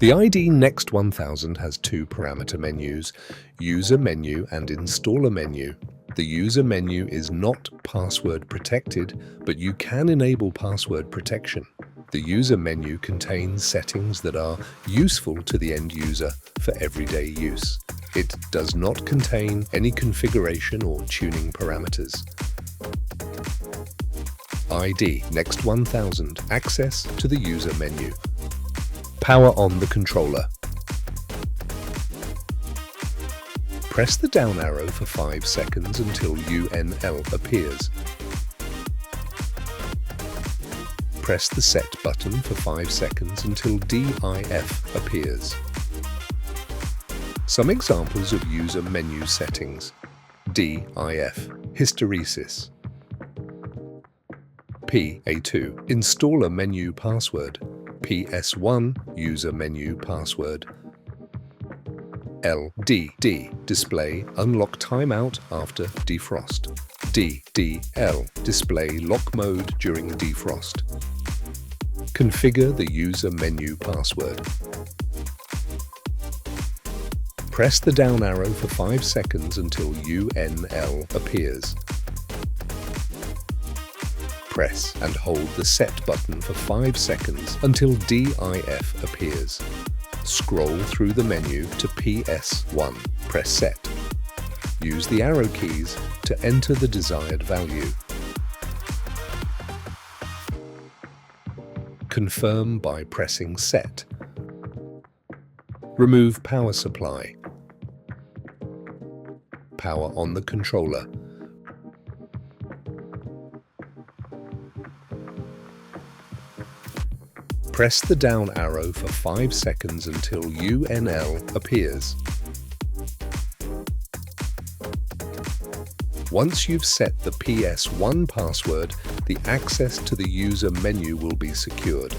The IDNext 1000 has two parameter menus, User Menu and Installer Menu. The User Menu is not password protected, but you can enable password protection. The User Menu contains settings that are useful to the end user for everyday use. It does not contain any configuration or tuning parameters. IDNext 1000 access to the User Menu. Power on the controller. Press the down arrow for 5 seconds until UNL appears. Press the Set button for 5 seconds until DIF appears. Some examples of User Menu settings: DIF, Hysteresis. PA2, Installer Menu Password. PS1, User Menu Password. LDD, Display Unlock Timeout after defrost. DDL, Display Lock Mode during defrost. Configure the User Menu Password. Press the down arrow for 5 seconds until UNL appears. Press and hold the Set button for 5 seconds until DIF appears. Scroll through the menu to PS1. Press Set. Use the arrow keys to enter the desired value. Confirm by pressing Set. Remove power supply. Power on the controller. Press the down arrow for 5 seconds until UNL appears. Once you've set the PS1 password, the access to the user menu will be secured.